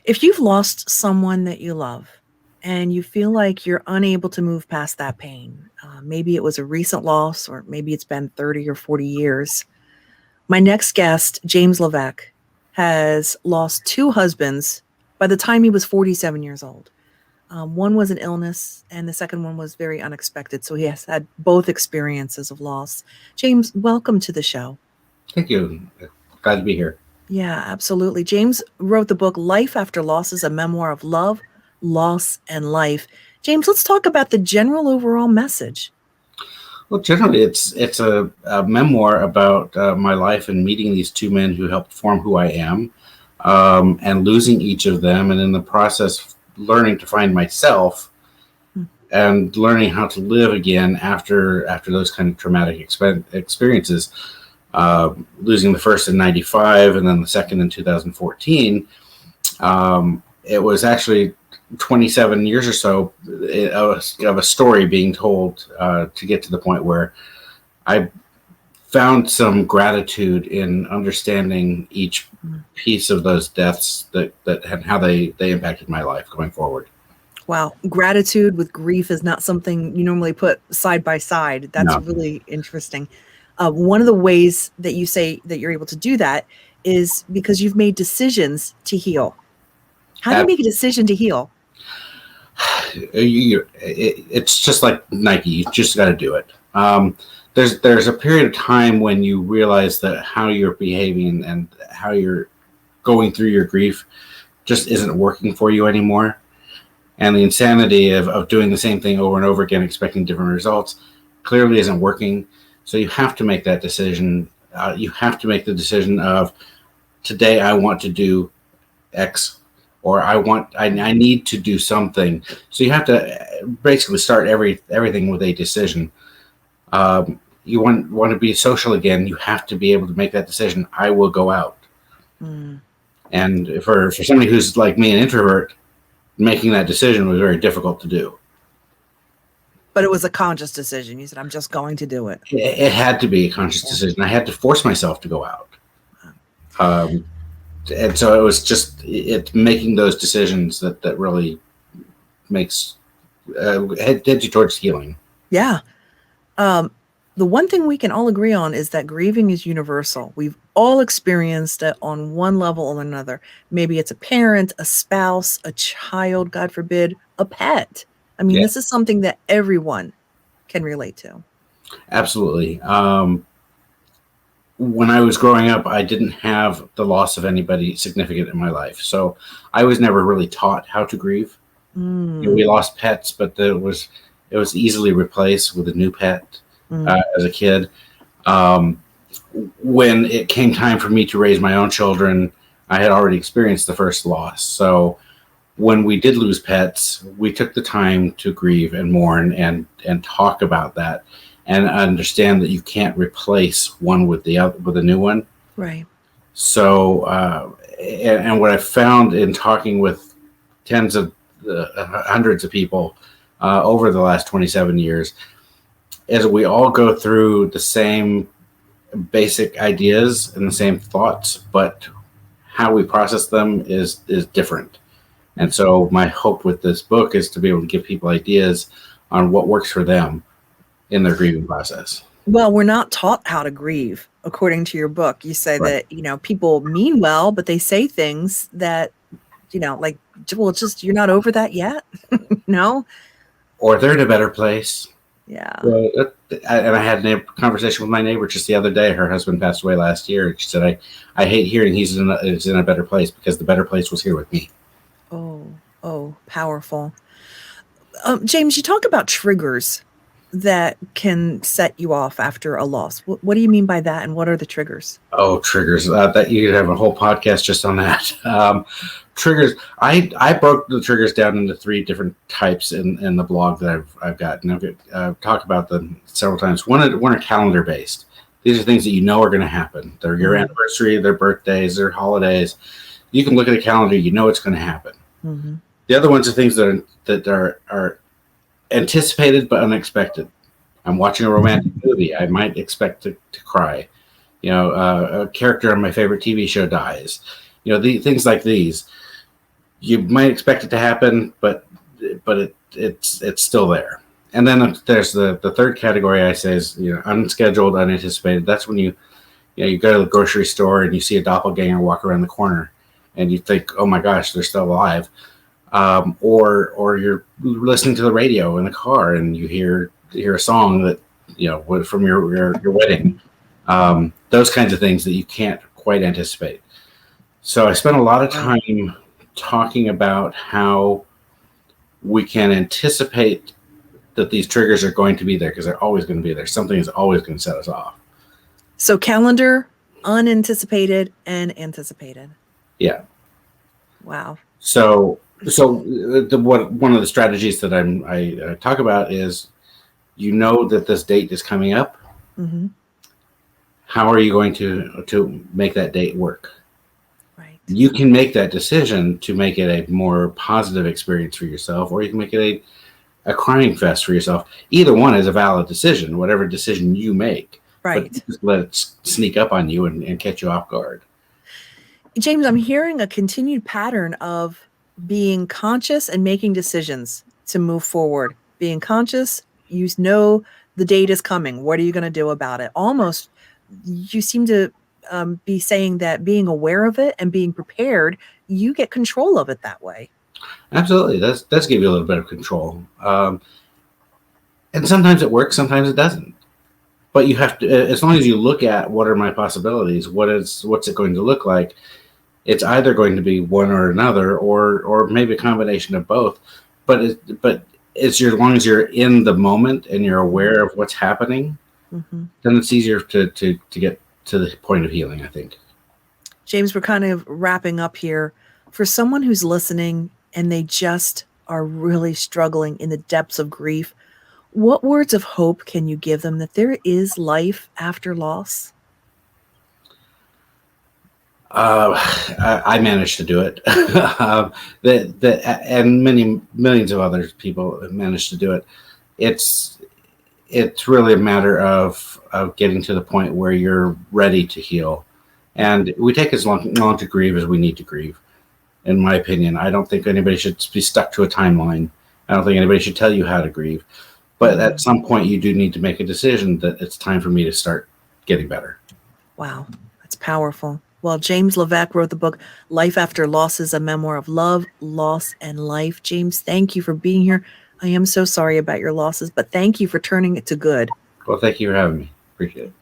If you've lost someone that you love and you feel like you're unable to move past that pain, maybe it was a recent loss or maybe it's been 30 or 40 years. My next guest, James LaVeck, has lost two husbands by the time he was 47 years old. One was an illness, and the second one was very unexpected. So he has had both experiences of loss. James, welcome to the show. Thank you. Glad to be here. Yeah, absolutely. James wrote the book Life After Loss is a memoir of love, loss, and life. James, let's talk about the general overall message. Well, generally, it's a memoir about my life and meeting these two men who helped form who I am, and losing each of them, and in the process, learning to find myself and learning how to live again after those kind of traumatic experiences. Losing the first in '95 and then the second in 2014. It was actually 27 years or so of a story being told to get to the point where I found some gratitude in understanding each piece of those deaths that and how they impacted my life going forward. Wow. Gratitude with grief is not something you normally put side by side. That's No. really interesting. One of the ways that you say that you're able to do that is because you've made decisions to heal. How do you make a decision to heal? It's just like Nike. You just got to do it. There's a period of time when you realize that how you're behaving and how you're going through your grief just isn't working for you anymore. And the insanity of doing the same thing over and over again, expecting different results, clearly isn't working. So you have to make that decision. You have to make the decision of, today I want to do X, or I need to do something. So you have to basically start everything with a decision. You want to be social again, you have to be able to make that decision. I will go out. And for somebody who's like me, an introvert, making that decision was very difficult to do. But it was a conscious decision. You said, I'm just going to do it. It had to be a conscious decision. I had to force myself to go out. And so it was just making those decisions that really makes heads you towards healing. Yeah. The one thing we can all agree on is that grieving is universal. We've all experienced it on one level or another. Maybe it's a parent, a spouse, a child, God forbid, a pet. I mean, This is something that everyone can relate to. Absolutely. When I was growing up, I didn't have the loss of anybody significant in my life. So I was never really taught how to grieve. We lost pets, but it was easily replaced with a new pet as a kid. When it came time for me to raise my own children, I had already experienced the first loss. So when we did lose pets, we took the time to grieve and mourn and talk about that, and understand that you can't replace one with the other, with a new one. Right. So, and what I found in talking with tens of hundreds of people over the last 27 years is we all go through the same basic ideas and the same thoughts, but how we process them is different. And so my hope with this book is to be able to give people ideas on what works for them in their grieving process. Well, we're not taught how to grieve, according to your book. You say that, people mean well, but they say things that, like, well, just, you're not over that yet. No? Or they're in a better place. Yeah. Well, and I had a conversation with my neighbor just the other day. Her husband passed away last year. And she said, I hate hearing he's in a better place, because the better place was here with me. Oh, powerful. James, you talk about triggers that can set you off after a loss. What do you mean by that, and what are the triggers? Oh, triggers. That you could have a whole podcast just on that. Triggers. I broke the triggers down into 3 different types in the blog that I've got, and I've talked about them several times. One are calendar based. These are things that you know are going to happen. They're your anniversary, their birthdays, their holidays. You can look at a calendar, you know it's going to happen. Mm-hmm. The other ones are things that are anticipated but unexpected. I'm watching a romantic movie. I might expect to cry. A character on my favorite TV show dies. Things like these. you might expect it to happen, but it's still there. And then there's the third category I say is, unscheduled, unanticipated. That's when you go to the grocery store and you see a doppelganger walk around the corner, and you think, oh my gosh, they're still alive. Or you're listening to the radio in the car and you hear a song that from your wedding. Those kinds of things that you can't quite anticipate. So I spent a lot of time talking about how we can anticipate that these triggers are going to be there, because they're always going to be there. Something is always going to set us off. So calendar, unanticipated, and anticipated. Yeah. Wow. So one of the strategies that I talk about is, that this date is coming up. Mm-hmm. How are you going to make that date work? Right. You can make that decision to make it a more positive experience for yourself, or you can make it a crying fest for yourself. Either one is a valid decision, whatever decision you make. Right. But just let it sneak up on you and catch you off guard. James, I'm hearing a continued pattern of being conscious and making decisions to move forward. Being conscious, the date is coming. What are you going to do about it? Almost, you seem to be saying that being aware of it and being prepared, you get control of it that way. Absolutely. That's give you a little bit of control. And sometimes it works, sometimes it doesn't. But you have to, as long as you look at what are my possibilities, what's it going to look like, it's either going to be one or another, or maybe a combination of both. But as long as you're in the moment and you're aware of what's happening, mm-hmm. then it's easier to get to the point of healing, I think. James, we're kind of wrapping up here. For someone who's listening and they just are really struggling in the depths of grief, what words of hope can you give them that there is life after loss? I managed to do it. And many millions of other people have managed to do it. It's really a matter of getting to the point where you're ready to heal. And we take as long to grieve as we need to grieve. In my opinion, I don't think anybody should be stuck to a timeline. I don't think anybody should tell you how to grieve. But at some point, you do need to make a decision that it's time for me to start getting better. Wow, that's powerful. Well, James LaVeck wrote the book, Life After Loss is a Memoir of Love, Loss, and Life. James, thank you for being here. I am so sorry about your losses, but thank you for turning it to good. Well, thank you for having me. Appreciate it.